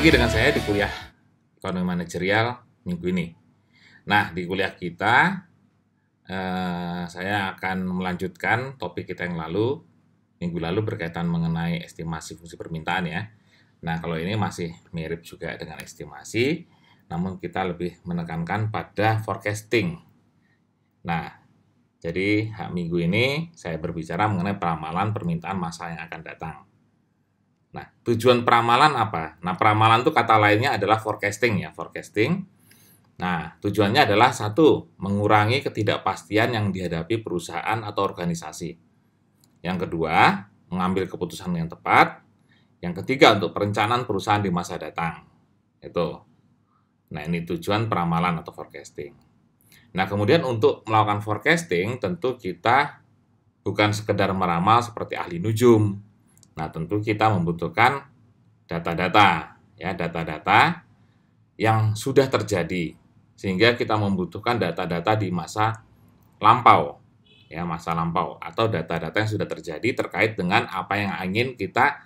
lagi dengan saya di kuliah Ekonomi Manajerial minggu ini. Nah, di kuliah kita, saya akan melanjutkan topik kita yang minggu lalu berkaitan mengenai estimasi fungsi permintaan ya. Nah, kalau ini masih mirip juga dengan estimasi, namun kita lebih menekankan pada forecasting. Nah, jadi minggu ini saya berbicara mengenai peramalan permintaan masa yang akan datang. Nah, tujuan peramalan apa? Nah, peramalan itu kata lainnya adalah forecasting ya, forecasting. Nah, tujuannya adalah satu, mengurangi ketidakpastian yang dihadapi perusahaan atau organisasi. Yang kedua, mengambil keputusan yang tepat. Yang ketiga, untuk perencanaan perusahaan di masa datang. Itu. Nah, ini tujuan peramalan atau forecasting. Nah, kemudian untuk melakukan forecasting, tentu kita bukan sekedar meramal seperti ahli nujum. Nah, tentu kita membutuhkan data-data, ya, data-data yang sudah terjadi, sehingga kita membutuhkan data-data di masa lampau, ya, masa lampau, atau data-data yang sudah terjadi terkait dengan apa yang ingin kita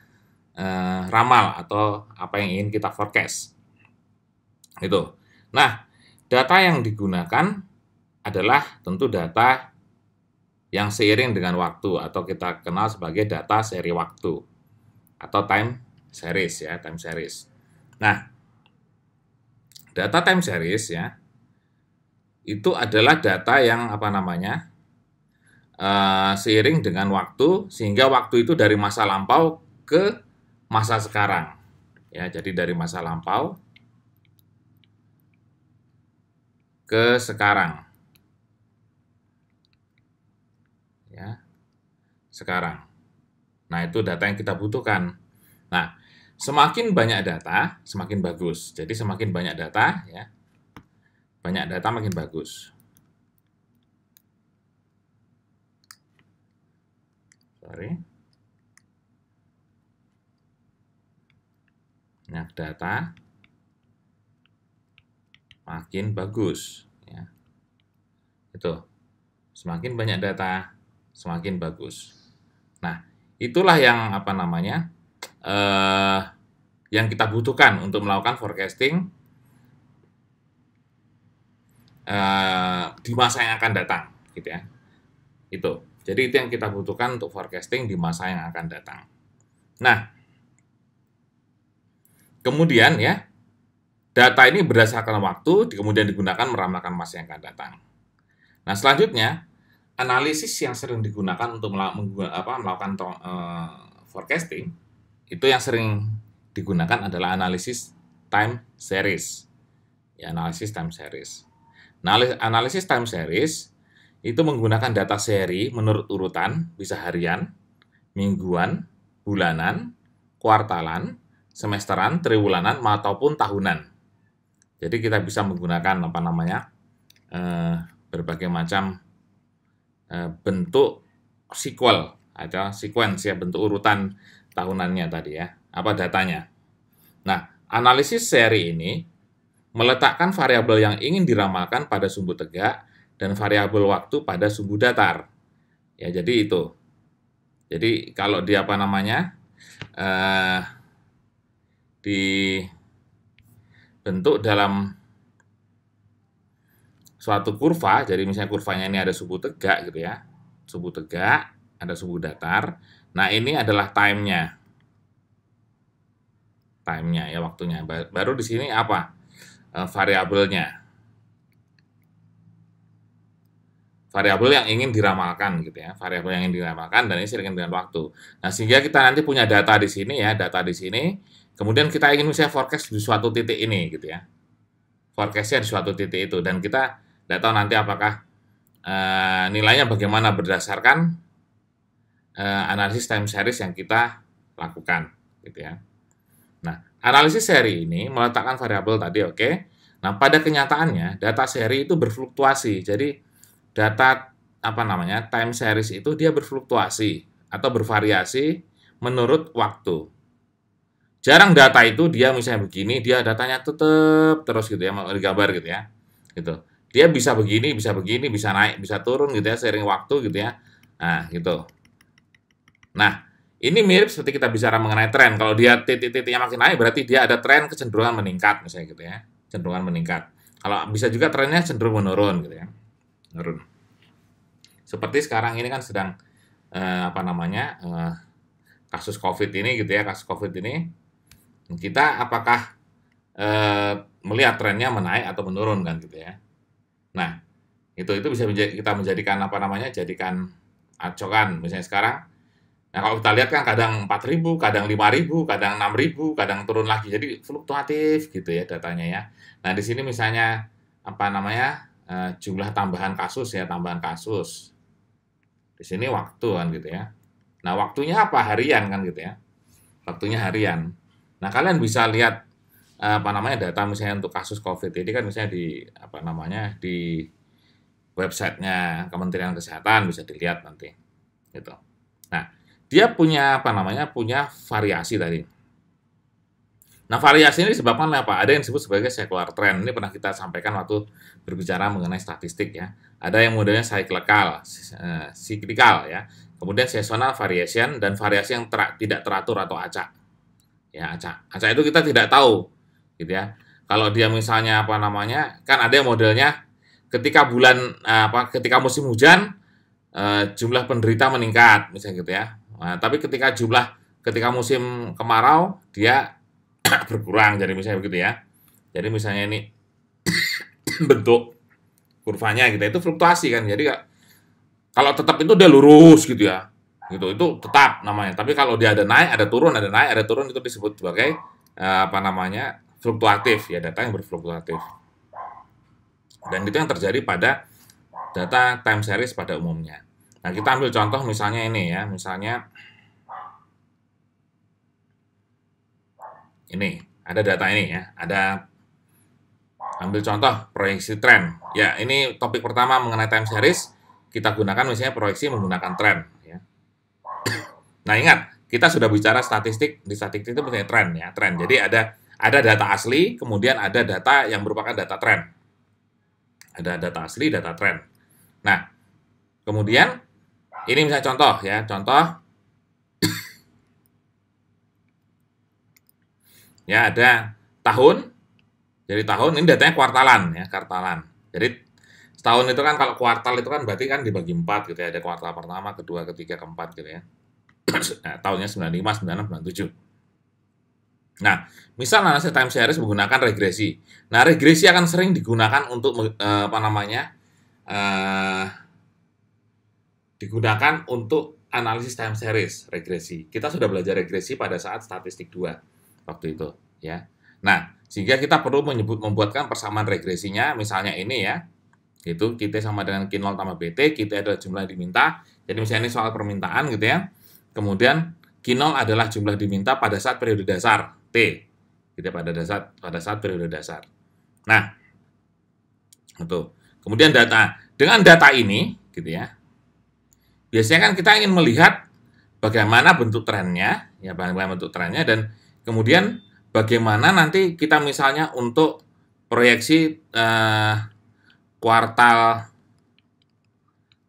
ramal atau apa yang ingin kita forecast. Itu. Nah, data yang digunakan adalah tentu data yang seiring dengan waktu atau kita kenal sebagai data seri waktu atau time series ya, time series. Nah, data time series ya itu adalah data yang seiring dengan waktu, sehingga waktu itu dari masa lampau ke masa sekarang ya. Jadi dari masa lampau ke sekarang ya, sekarang. Nah, itu data yang kita butuhkan. Nah, semakin banyak data, semakin bagus. Jadi semakin banyak data ya, banyak data makin bagus. Banyak data makin bagus ya. Itu. Semakin banyak data, semakin bagus. Nah, itulah yang yang kita butuhkan untuk melakukan forecasting di masa yang akan datang, gitu ya. Itu. Jadi itu yang kita butuhkan untuk forecasting di masa yang akan datang. Nah, kemudian ya, data ini berdasarkan waktu, kemudian digunakan meramalkan masa yang akan datang. Nah, selanjutnya, analisis yang sering digunakan untuk melakukan forecasting, itu yang sering digunakan adalah analisis time series. Ya, analisis time series. Nah, analisis time series itu menggunakan data seri menurut urutan, bisa harian, mingguan, bulanan, kuartalan, semesteran, triwulanan, ataupun tahunan. Jadi kita bisa menggunakan berbagai macam bentuk sequel, ada sequence ya, bentuk urutan tahunannya tadi ya, datanya. Nah, analisis seri ini meletakkan variabel yang ingin diramalkan pada sumbu tegak dan variabel waktu pada sumbu datar. Ya, jadi itu. Jadi kalau di dibentuk dalam suatu kurva, jadi misalnya kurvanya ini ada sumbu tegak gitu ya, sumbu tegak, ada sumbu datar. Nah, ini adalah time-nya ya, waktunya. Baru di sini variabelnya, variabel yang ingin diramalkan gitu ya, variabel yang ingin diramalkan, dan ini seiring dengan waktu. Nah, sehingga kita nanti punya data di sini ya, data di sini. Kemudian kita ingin misalnya forecast di suatu titik ini gitu ya, forecastnya di suatu titik itu, dan kita tidak tahu nanti apakah nilainya bagaimana berdasarkan analisis time series yang kita lakukan, gitu ya. Nah, analisis seri ini meletakkan variabel tadi, oke. Nah, pada kenyataannya data seri itu berfluktuasi. Jadi data time series itu dia berfluktuasi atau bervariasi menurut waktu. Jarang data itu dia misalnya begini, dia datanya tetap terus gitu ya, digambar gitu ya. Gitu. Dia bisa begini, bisa naik, bisa turun gitu ya, seiring waktu gitu ya. Nah, gitu. Nah, ini mirip seperti kita bicara mengenai tren. Kalau dia titik-titiknya makin naik, berarti dia ada tren kecenderungan meningkat, misalnya gitu ya. Cenderungan meningkat. Kalau bisa juga trennya cenderung menurun gitu ya. Menurun. Seperti sekarang ini kan sedang kasus COVID ini gitu ya, kasus COVID ini kita apakah melihat trennya menaik atau menurun kan gitu ya. Nah, itu bisa kita menjadikan jadikan acuan misalnya sekarang. Nah, kalau kita lihat kan kadang 4.000, kadang 5.000, kadang 6.000, kadang turun lagi. Jadi fluktuatif gitu ya datanya ya. Nah, di sini misalnya jumlah tambahan kasus ya, tambahan kasus. Di sini waktu kan gitu ya. Nah, waktunya apa? Harian kan gitu ya. Waktunya harian. Nah, kalian bisa lihat data misalnya untuk kasus COVID ini kan misalnya di websitenya Kementerian Kesehatan bisa dilihat nanti gitu. Nah, dia punya punya variasi tadi. Nah, variasi ini disebabkan oleh apa? Ada yang disebut sebagai secular trend. Ini pernah kita sampaikan waktu berbicara mengenai statistik ya. Ada yang modelnya cyclical ya. Kemudian seasonal variation dan variasi yang tidak teratur atau acak. Ya, acak. Acak itu kita tidak tahu gitu ya. Kalau dia misalnya kan ada yang modelnya ketika ketika musim hujan jumlah penderita meningkat misalnya gitu ya. Nah, tapi ketika musim kemarau dia berkurang, jadi misalnya begitu ya. Jadi misalnya ini bentuk kurvanya gitu itu fluktuasi kan. Jadi kalau tetap itu dia lurus gitu ya. Gitu itu tetap namanya. Tapi kalau dia ada naik, ada turun, ada naik, ada turun itu disebut sebagai fluktuatif ya, data yang berfluktuatif. Dan itu yang terjadi pada data time series pada umumnya. Nah, kita ambil contoh misalnya ini ya, misalnya ini, ada data ini ya, ambil contoh proyeksi tren. Ya, ini topik pertama mengenai time series, kita gunakan misalnya proyeksi menggunakan tren ya. Nah, ingat, kita sudah bicara statistik, di statistik itu misalnya tren ya, tren. Jadi ada data asli, kemudian ada data yang merupakan data tren. Ada data asli, data tren. Nah, kemudian ini misalnya contoh ya, ya ada tahun, jadi tahun ini datanya kuartalan ya, kuartalan. Jadi setahun itu kan kalau kuartal itu kan berarti kan dibagi 4 gitu ya, ada kuartal pertama, kedua, ketiga, keempat gitu ya. Nah, tahunnya 95, 96, 97. Nah, misal analisis time series menggunakan regresi. Nah, regresi akan sering digunakan untuk digunakan untuk analisis time series, regresi. Kita sudah belajar regresi pada saat statistik 2 waktu itu, ya. Nah, sehingga kita perlu membuatkan persamaan regresinya, misalnya ini ya. Itu kita sama dengan Q0 tambah BT, kita adalah jumlah diminta. Jadi misalnya ini soal permintaan gitu ya. Kemudian Q0 adalah jumlah diminta pada saat periode dasar T. Gitu pada saat periode dasar. Nah, itu. Kemudian dengan data ini gitu ya. Biasanya kan kita ingin melihat bagaimana bentuk trennya, ya bagaimana bentuk trennya dan kemudian bagaimana nanti kita misalnya untuk proyeksi kuartal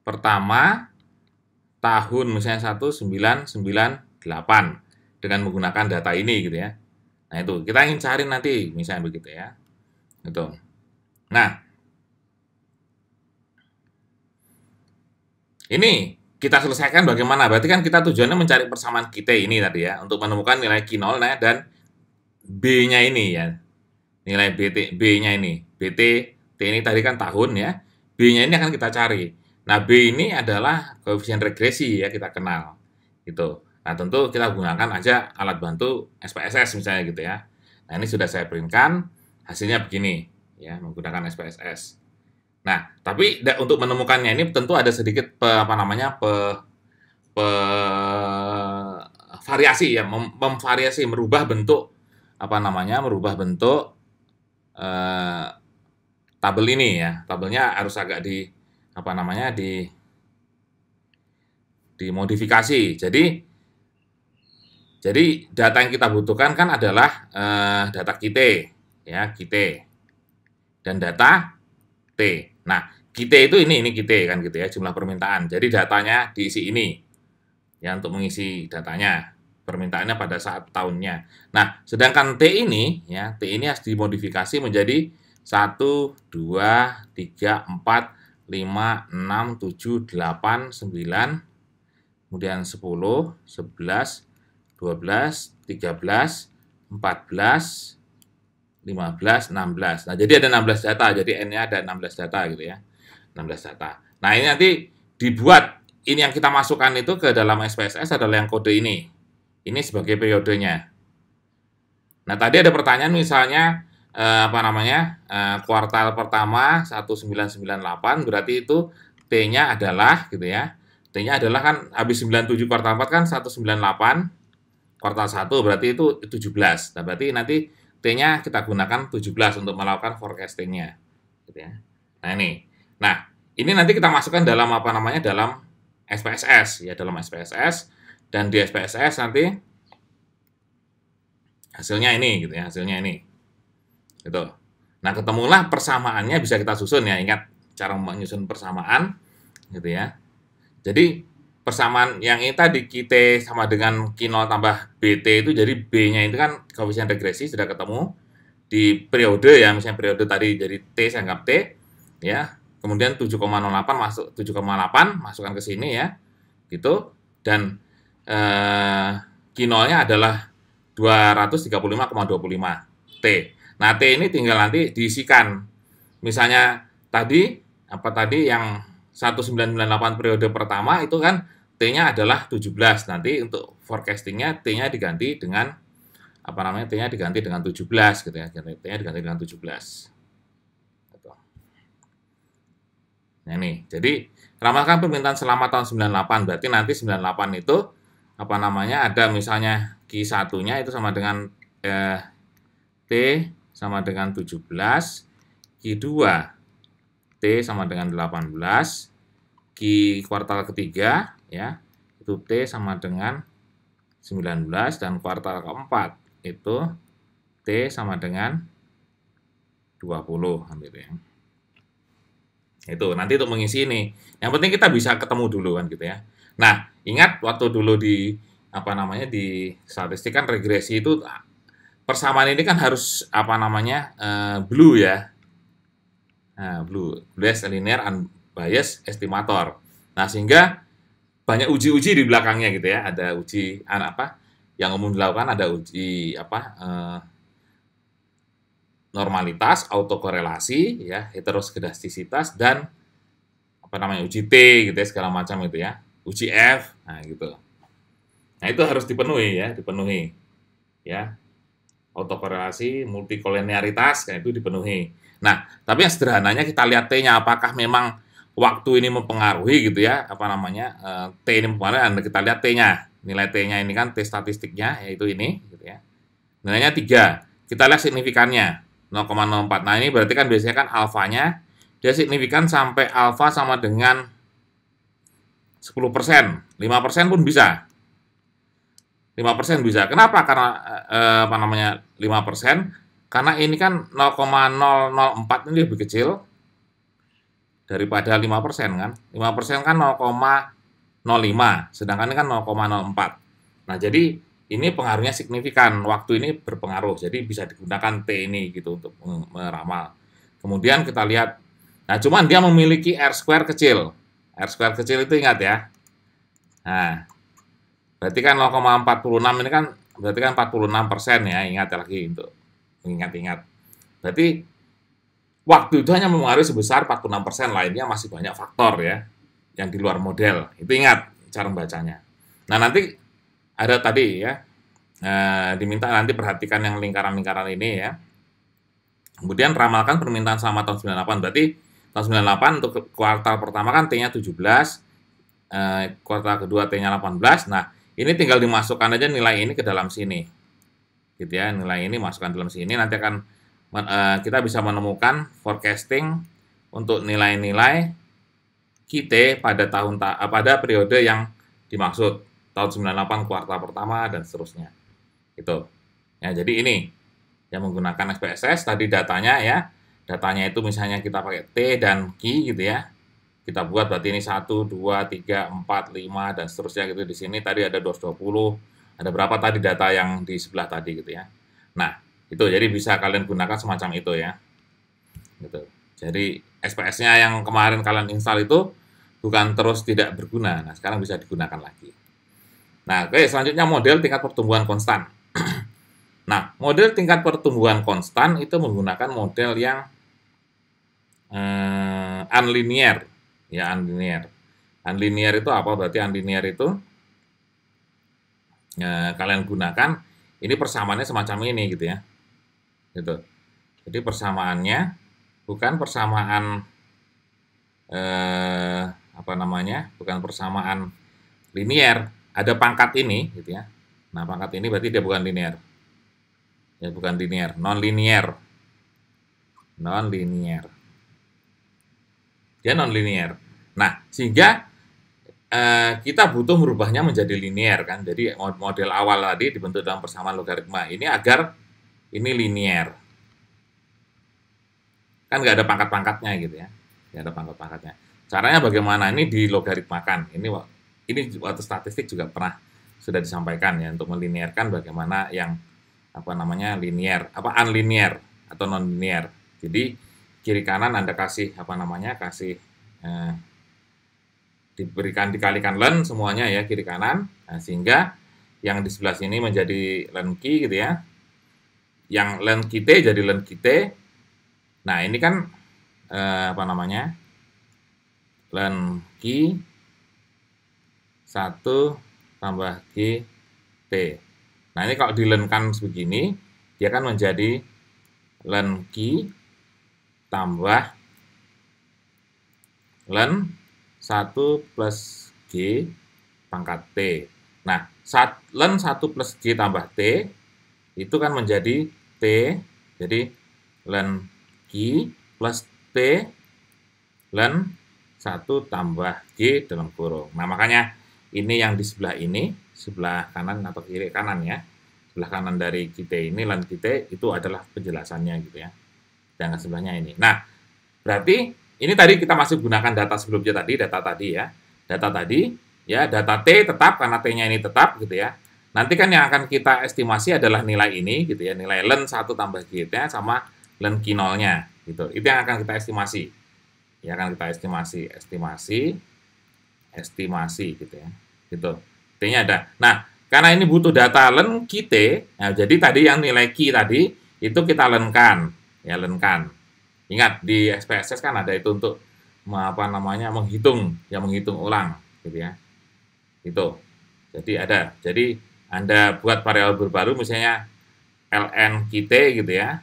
pertama tahun misalnya 1998 dengan menggunakan data ini gitu ya. Nah, itu kita ingin cari nanti misalnya begitu ya. Gitu. Nah, ini kita selesaikan bagaimana? Berarti kan kita tujuannya mencari persamaan kita ini tadi ya untuk menemukan nilai Q0 dan B-nya ini ya. Nilai B-nya ini. BT T ini tadi kan tahun ya. B-nya ini akan kita cari. Nah, B ini adalah koefisien regresi ya kita kenal. Gitu. Nah, tentu kita gunakan aja alat bantu SPSS misalnya gitu ya. Nah, ini sudah saya printkan, hasilnya begini ya, menggunakan SPSS. Nah, tapi untuk menemukannya ini tentu ada sedikit variasi ya, memvariasi, merubah bentuk merubah bentuk tabel ini ya. Tabelnya harus agak dimodifikasi. Jadi data yang kita butuhkan kan adalah data QT ya, QT dan data T. Nah, QT itu ini QT kan gitu ya, jumlah permintaan. Jadi datanya diisi ini. ya untuk mengisi datanya. Permintaannya pada saat tahunnya. Nah, sedangkan T ini ya, T ini harus dimodifikasi menjadi 1, 2, 3, 4, 5, 6, 7, 8, 9, kemudian 10, 11, 12, 13, 14, 15, 16. Nah, jadi ada 16 data. Jadi N-nya ada 16 data gitu ya. 16 data. Nah, ini nanti dibuat, ini yang kita masukkan itu ke dalam SPSS adalah yang kode ini. Ini sebagai periodenya. Nah, tadi ada pertanyaan misalnya kuartal pertama 1998 berarti itu T-nya adalah gitu ya. T-nya adalah kan habis 97 kuartal 4 kan 198 kuartal 1 berarti itu 17. Nah, berarti nanti T-nya kita gunakan 17 untuk melakukan forecasting-nya gitu ya. Nah, ini. Nah, ini nanti kita masukkan dalam dalam SPSS ya, dalam SPSS. Dan di SPSS nanti hasilnya ini gitu ya, hasilnya ini. Gitu. Nah, ketemulah persamaannya bisa kita susun ya. Ingat cara menyusun persamaan gitu ya. Jadi persamaan yang ini tadi T sama dengan Q0 tambah BT itu, jadi B-nya itu kan koefisien regresi sudah ketemu di periode ya, misalnya periode tadi jadi T saya anggap T ya. Kemudian 7,08 masuk 7,8 masukkan ke sini ya. Gitu. Dan Q0-nya adalah 235,25 T. Nah, T ini tinggal nanti diisikan. Misalnya tadi yang 1998 periode pertama itu kan T-nya adalah 17. Nanti untuk forecasting-nya T-nya diganti dengan T-nya diganti dengan 17 gitu ya. T-nya diganti dengan 17. Gitu. Nah, ini. Jadi ramalkan permintaan selama tahun 98. Berarti nanti 98 itu ada misalnya Q1-nya itu sama dengan T sama dengan 17, Q2 T sama dengan 18, Q kuartal ketiga ya, itu T sama dengan 19 dan kuartal keempat itu T sama dengan 20 hampir ya. Itu nanti untuk mengisi ini. Yang penting kita bisa ketemu dulu kan gitu ya. Nah, ingat waktu dulu di di statistik kan regresi itu persamaan ini kan harus blue ya. Nah, blue linear unbiased estimator. Nah, sehingga banyak uji-uji di belakangnya gitu ya. Ada uji yang umum dilakukan, ada uji normalitas, autokorelasi ya, heteroskedastisitas dan uji T gitu ya, segala macam itu ya. Uji F, nah gitu. Nah, itu harus dipenuhi ya. Autokorelasi, multikolinearitas, kayak itu dipenuhi. Nah, tapi yang sederhananya kita lihat T-nya, apakah memang waktu ini mempengaruhi gitu ya, T ini mempengaruhi, kita lihat T-nya. Nilai T-nya ini kan T statistiknya, yaitu ini, gitu ya. Nilainya 3. Kita lihat signifikannya, 0,04. Nah, ini berarti kan biasanya kan alfanya, dia signifikan sampai alfa sama dengan 10%, 5% pun bisa. 5% bisa. Kenapa? Karena 5%? Karena ini kan 0,004 ini lebih kecil daripada 5% kan. 5% kan 0,05, sedangkan ini kan 0,04. Nah, jadi ini pengaruhnya signifikan. Waktu ini berpengaruh. Jadi bisa digunakan T ini gitu untuk meramal. Kemudian kita lihat. Nah, cuman dia memiliki R-square kecil. R-square kecil itu ingat ya. Nah, berarti kan 0,46 ini kan berarti kan 46% ya, ingat lagi untuk ingat-ingat. Berarti waktu itu hanya mempengaruhi sebesar 46%, lainnya masih banyak faktor ya yang di luar model. Itu ingat cara membacanya. Nah, nanti ada tadi ya, diminta nanti perhatikan yang lingkaran-lingkaran ini ya. Kemudian ramalkan permintaan selama tahun 98. Berarti tahun 98 untuk kuartal pertama kan T-nya 17, kuartal kedua T-nya 18. Nah, ini tinggal dimasukkan aja nilai ini ke dalam sini. Gitu ya, nilai ini masukkan dalam sini, nanti akan kita bisa menemukan forecasting untuk nilai-nilai QT pada periode yang dimaksud, tahun 98 kuartal pertama dan seterusnya. Gitu. Ya, jadi ini yang menggunakan SPSS tadi datanya ya. Datanya itu misalnya kita pakai T dan Q gitu ya. kita buat berarti ini 1, 2, 3, 4, 5 dan seterusnya gitu. Di sini tadi ada 220, ada berapa tadi data yang di sebelah tadi gitu ya. Nah, itu jadi bisa kalian gunakan semacam itu ya. Gitu. Jadi SPS-nya yang kemarin kalian install itu bukan terus tidak berguna. Nah, sekarang bisa digunakan lagi. Nah, oke, selanjutnya model tingkat pertumbuhan konstan. Nah, model tingkat pertumbuhan konstan itu menggunakan model yang unlinear. Ya, unlinear. Unlinear itu apa? Berarti unlinear itu kalian gunakan ini persamaannya semacam ini gitu ya. Gitu. Jadi persamaannya bukan persamaan apa namanya? Bukan persamaan linear, ada pangkat ini gitu ya. Nah, pangkat ini berarti dia bukan linear. Ya, bukan linear, non-linear. Non-linear. Dia non-linear. Nah, sehingga kita butuh merubahnya menjadi linear kan. Jadi model awal tadi dibentuk dalam persamaan logaritma ini agar ini linear. Kan nggak ada pangkat-pangkatnya gitu ya. Nggak ada pangkat-pangkatnya. Caranya bagaimana? Ini dilogaritmakan. Ini waktu statistik juga pernah sudah disampaikan ya untuk melinearkan bagaimana yang apa namanya linear, apa unlinear atau non-linear. Jadi kiri kanan Anda kasih apa namanya kasih dikalikan len semuanya ya kiri kanan, nah, sehingga yang di sebelah sini menjadi len ki gitu ya, yang len kite jadi len kite. Nah ini kan apa namanya len ki 1 tambah g t. Nah ini kalau dilenkan begini dia kan menjadi len ki tambah len 1 plus G pangkat T. Nah, len 1 plus G tambah T, itu kan menjadi T, jadi len G plus T, len 1 tambah G dalam kurung. Nah, makanya ini yang di sebelah ini, sebelah kanan atau kiri kanan ya, sebelah kanan dari kita ini, len kita, itu adalah penjelasannya gitu ya. Jangan sebelahnya ini. Nah, berarti ini tadi kita masih gunakan data sebelumnya tadi, data tadi ya. Data tadi, ya data T tetap, karena T-nya ini tetap gitu ya. Nanti kan yang akan kita estimasi adalah nilai ini gitu ya, nilai len 1 tambah G-nya sama len Q0-nya gitu. Itu yang akan kita estimasi. Ya akan kita estimasi gitu ya. Gitu. T-nya ada. Nah, karena ini butuh data len Q-T, nah jadi tadi yang nilai Q tadi itu kita lenkan, ya lenkan. Ingat di SPSS kan ada itu untuk apa namanya menghitung ulang gitu ya. Itu. Jadi ada. Jadi Anda buat variabel baru misalnya ln kt gitu ya.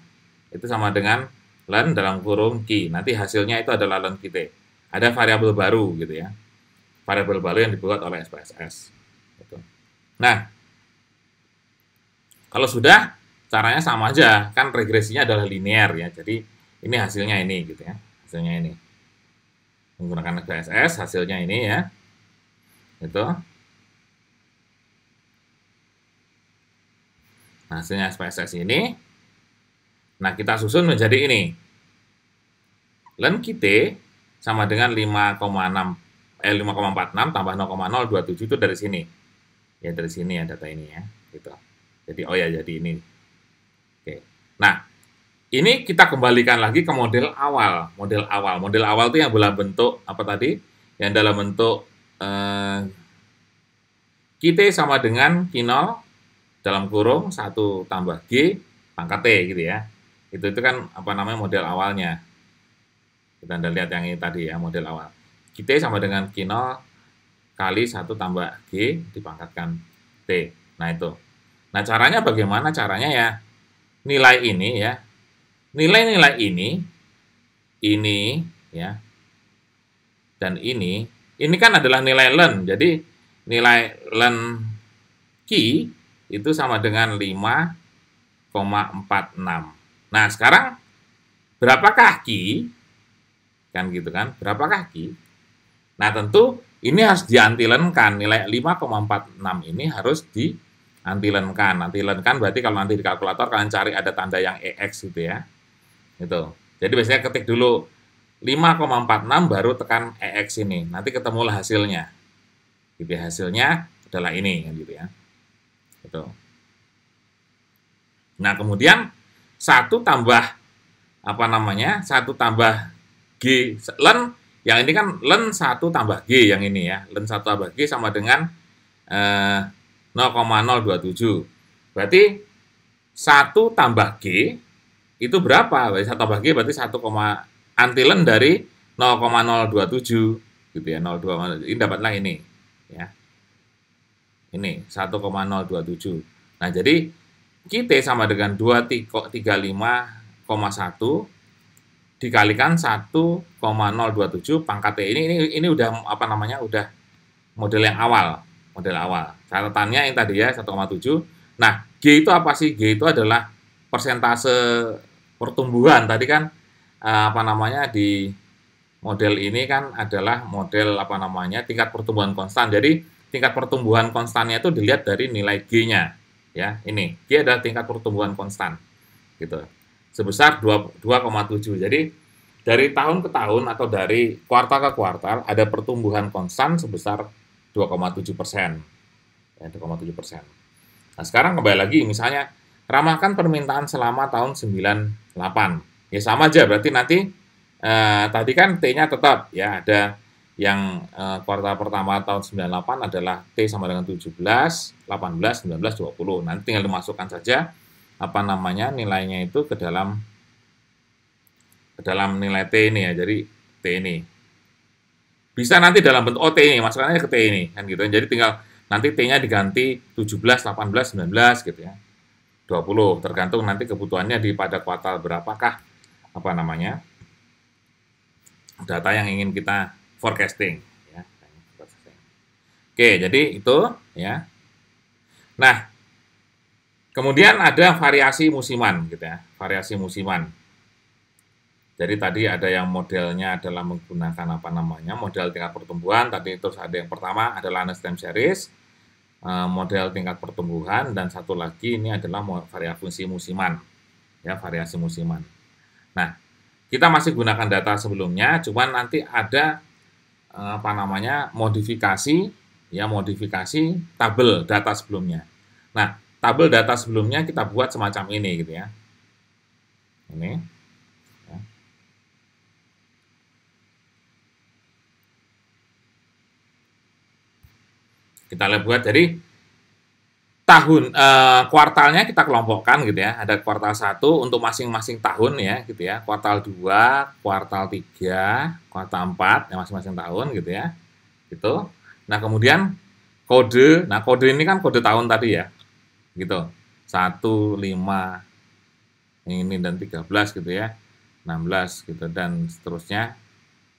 Itu sama dengan len dalam kurung q. Nanti hasilnya itu adalah len kt. Ada variabel baru gitu ya. Variabel baru yang dibuat oleh SPSS. Gitu. Nah, kalau sudah caranya sama aja, kan regresinya adalah linear ya. Jadi ini hasilnya ini gitu ya. Hasilnya ini. Menggunakan SPSS hasilnya ini ya. Itu. Nah, hasilnya SPSS ini. Nah, kita susun menjadi ini. Len Kt sama dengan 5,46 tambah 0,027 itu dari sini. Ya dari sini ya data ini ya, gitu. Jadi oh ya jadi ini. Oke. Nah, ini kita kembalikan lagi ke model awal. Model awal itu yang dalam bentuk apa tadi? Yang dalam bentuk Kt sama dengan Q0 dalam kurung 1 tambah G pangkat T gitu ya. Itu kan apa namanya model awalnya. Kita Anda lihat yang ini tadi ya, model awal. Kt sama dengan Q0 kali 1 tambah G dipangkatkan T. Nah itu. Nah caranya bagaimana? Caranya ya nilai ini ya. Nilai-nilai ini ya, dan ini kan adalah nilai len. Jadi nilai len Q itu sama dengan 5,46. Nah sekarang berapakah Q? Kan gitu kan? Berapakah Q? Nah tentu ini harus diantilenkan. Nilai 5,46 ini harus diantilenkan. Antilenkan berarti kalau nanti di kalkulator kalian cari ada tanda yang EX gitu ya. Itu. Jadi biasanya ketik dulu 5,46 baru tekan EX ini. Nanti ketemulah hasilnya. Gitu ya, hasilnya adalah ini gitu ya. Gitu. Nah, kemudian 1 tambah apa namanya? 1 tambah G len yang ini kan len 1 tambah G yang ini ya. Len 1 tambah G sama dengan 0,027. Berarti 1 tambah G itu berapa? Berarti 1 tambah G berarti 1, antilen dari 0,027 gitu ya. 0,2 ini dapatlah ini ya. Ini 1,027. Nah, jadi QT sama dengan 235,1 dikalikan 1,027 pangkat T. Ini udah apa namanya? Udah model yang awal, model awal. Catatannya yang tadi ya 1,7. Nah, G itu apa sih? G itu adalah persentase pertumbuhan. Tadi kan apa namanya di model ini kan adalah model apa namanya tingkat pertumbuhan konstan. Jadi tingkat pertumbuhan konstannya itu dilihat dari nilai G-nya. Ya, ini G adalah tingkat pertumbuhan konstan, gitu. Sebesar 2,7. Jadi dari tahun ke tahun atau dari kuartal ke kuartal ada pertumbuhan konstan sebesar 2,7%. Ya, 2,7%. Nah, sekarang kembali lagi misalnya ramalkan permintaan selama tahun 98. Ya sama aja berarti nanti tadi kan T-nya tetap ya ada yang kuartal pertama tahun 98 adalah T sama dengan 17, 18, 19, 20. Nanti tinggal dimasukkan saja apa namanya nilainya itu ke dalam nilai T ini ya. Jadi T ini. Bisa nanti dalam bentuk T ini, masukkannya ke T ini kan gitu. Jadi tinggal nanti T-nya diganti 17, 18, 19 gitu ya. 20 tergantung nanti kebutuhannya di pada kuartal berapakah apa namanya data yang ingin kita forecasting ya. Oke, jadi itu ya. Nah, kemudian ada variasi musiman gitu ya, variasi musiman. Jadi tadi ada yang modelnya adalah menggunakan apa namanya model tingkat pertumbuhan. Tadi terus ada yang pertama adalah Ernst time series, model tingkat pertumbuhan, dan satu lagi ini adalah variasi musiman, ya variasi musiman. Nah, kita masih gunakan data sebelumnya, cuman nanti ada apa namanya modifikasi, ya modifikasi tabel data sebelumnya. Nah, tabel data sebelumnya kita buat semacam ini gitu ya. Ini. Ya. Kita lihat buat jadi tahun kuartalnya kita kelompokkan gitu ya. Ada kuartal 1 untuk masing-masing tahun ya gitu ya. Kuartal 2, kuartal 3, kuartal 4 ya masing-masing tahun gitu ya. Gitu. Nah, kemudian kode. Nah, kode ini kan kode tahun tadi ya. Gitu. 1, 5 ini dan 13 gitu ya. 16 gitu dan seterusnya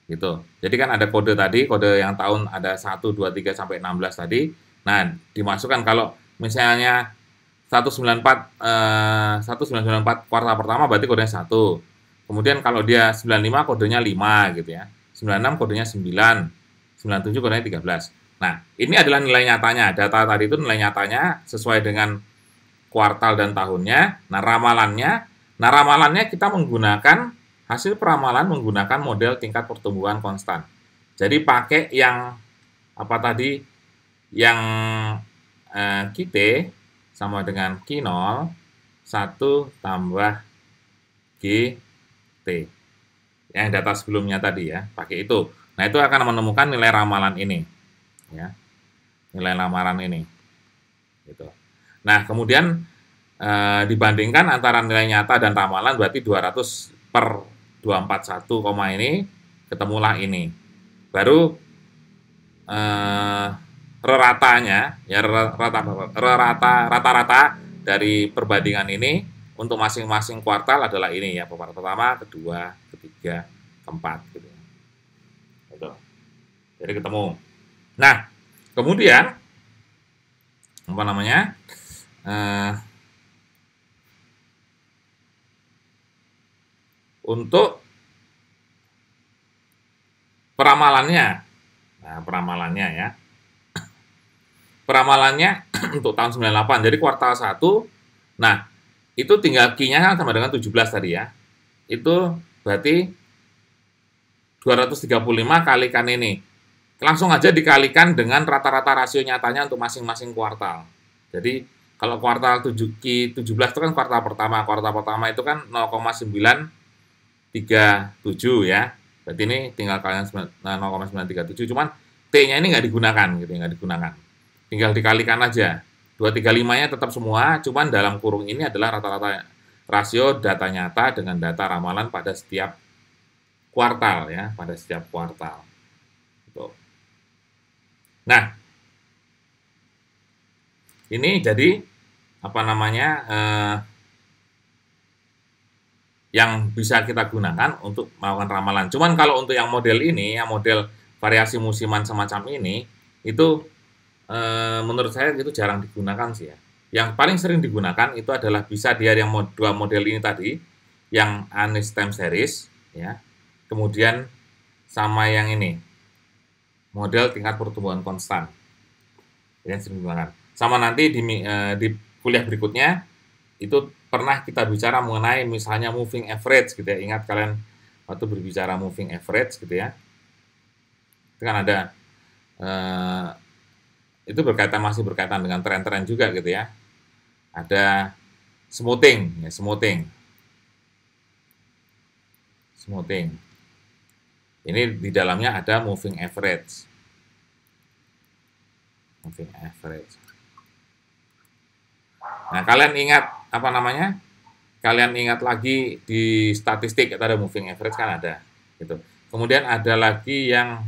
gitu. Jadi kan ada kode tadi, kode yang tahun ada 1, 2, 3 sampai 16 tadi. Nah, dimasukkan kalau misalnya 1994 kuartal pertama berarti kodenya 1. Kemudian kalau dia 95 kodenya 5 gitu ya. 96 kodenya 9. 97 kodenya 13. Nah, ini adalah nilai nyatanya. Data tadi itu nilai nyatanya sesuai dengan kuartal dan tahunnya. Nah, ramalannya kita menggunakan hasil peramalan menggunakan model tingkat pertumbuhan konstan. Jadi pakai yang apa tadi? Yang QT sama dengan Q0 1 tambah GT. Yang data sebelumnya tadi ya, pakai itu. Nah, itu akan menemukan nilai ramalan ini. Ya. Nilai ramalan ini. Gitu. Nah, kemudian dibandingkan antara nilai nyata dan ramalan berarti 200 per 241, ini ketemulah ini. Baru rata-ratanya ya rata-rata dari perbandingan ini untuk masing-masing kuartal adalah ini ya, kuartal pertama, kedua, ketiga, keempat gitu. Gitu. Jadi ketemu. Nah, kemudian apa namanya? Untuk peramalannya. Nah, peramalannya ya. Peramalannya untuk tahun 98. Jadi kuartal 1. Nah, itu tinggal Q-nya kan sama dengan 17 tadi ya. Itu berarti 235 kalikan ini. Langsung aja dikalikan dengan rata-rata rasio nyatanya untuk masing-masing kuartal. Jadi kalau kuartal Q17 itu kan kuartal pertama. Kuartal pertama itu kan 0,937 ya. Berarti ini tinggal kalian 0,937. Cuman T-nya ini nggak digunakan gitu, nggak digunakan. Tinggal dikalikan aja. 235-nya tetap semua, cuman dalam kurung ini adalah rata-rata rasio data nyata dengan data ramalan pada setiap kuartal ya, pada setiap kuartal. Gitu. Nah, ini jadi apa namanya yang bisa kita gunakan untuk melakukan ramalan. Cuman kalau untuk yang model ini, yang model variasi musiman semacam ini, itu menurut saya itu jarang digunakan sih ya. Yang paling sering digunakan itu adalah bisa dia yang dua model ini tadi, yang Anish Time Series, ya. Kemudian sama yang ini, model tingkat pertumbuhan konstan, yang sering digunakan. Sama nanti di kuliah berikutnya itu pernah kita bicara mengenai misalnya moving average gitu ya. Ingat kalian waktu berbicara moving average gitu ya. Itu kan ada itu masih berkaitan dengan tren-tren juga gitu ya. Ada smoothing ya, smoothing. Ini di dalamnya ada moving average. Moving average. Nah, kalian ingat apa namanya? Kalian ingat lagi di statistik itu ada moving average kan ada, gitu. Kemudian ada lagi yang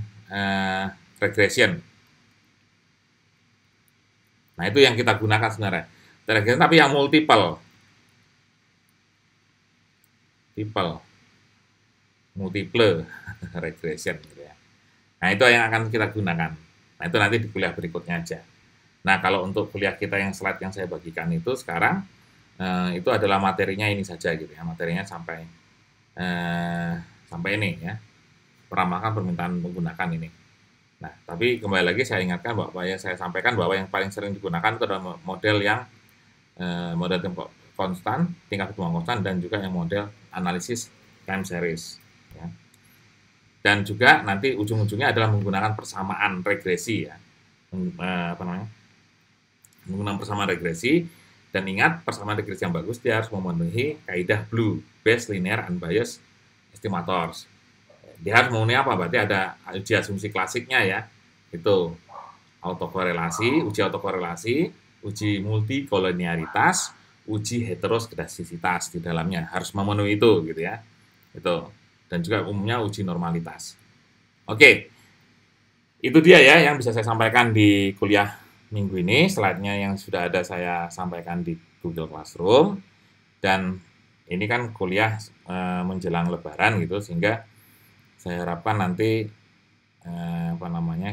regression. Nah, itu yang kita gunakan sebenarnya. Regression tapi yang multiple regression gitu ya. Nah, itu yang akan kita gunakan. Nah, itu nanti di kuliah berikutnya aja. Nah, kalau untuk kuliah kita yang slide yang saya bagikan itu sekarang, itu adalah materinya ini saja gitu ya. Materinya sampai ini ya. Peramakan permintaan menggunakan ini. Nah, tapi kembali lagi saya ingatkan bahwa saya sampaikan bahwa yang paling sering digunakan itu adalah model yang model tempo konstan, tingkat pertumbuhan konstan, dan juga yang model analisis time series. Ya. Dan juga nanti ujung-ujungnya adalah menggunakan persamaan regresi ya. Menggunakan persamaan regresi, dan ingat persamaan regresi yang bagus dia harus memenuhi kaidah Blue, Best Linear Unbiased Estimators. Dia harus memenuhi apa? Berarti ada uji asumsi klasiknya ya, itu autokorelasi, uji multikolonialitas, uji heteroskedastisitas di dalamnya harus memenuhi itu gitu ya. Itu. Dan juga umumnya uji normalitas. Oke. Itu dia ya yang bisa saya sampaikan di kuliah minggu ini. Slide-nya yang sudah ada saya sampaikan di Google Classroom. Dan ini kan kuliah menjelang Lebaran gitu, sehingga saya harapkan nanti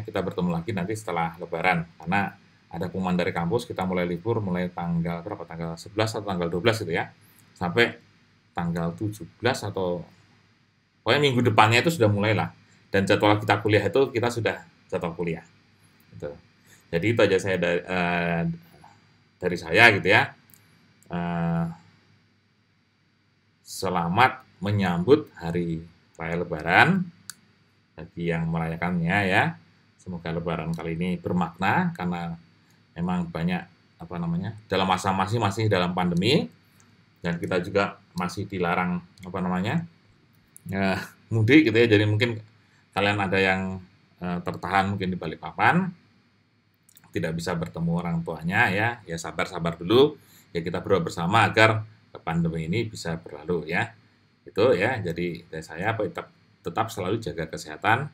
kita bertemu lagi nanti setelah Lebaran, karena ada pengumuman dari kampus kita mulai libur mulai tanggal berapa, tanggal 11 atau tanggal 12 gitu ya, sampai tanggal 17 atau pokoknya minggu depannya itu sudah mulailah, dan jadwal kita kuliah itu kita sudah jadwal kuliah gitu. Jadi itu aja saya dari saya gitu ya. Selamat menyambut hari Raya Lebaran bagi yang merayakannya ya. Semoga Lebaran kali ini bermakna, karena memang banyak dalam masa masih dalam pandemi, dan kita juga masih dilarang mudik gitu ya. Jadi mungkin kalian ada yang tertahan mungkin di Balikpapan, tidak bisa bertemu orang tuanya ya sabar dulu ya, kita berdoa bersama agar pandemi ini bisa berlalu ya. Itu ya, jadi dari saya tetap selalu jaga kesehatan,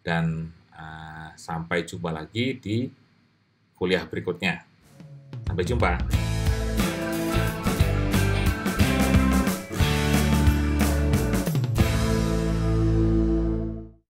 dan sampai jumpa lagi di kuliah berikutnya. Sampai jumpa.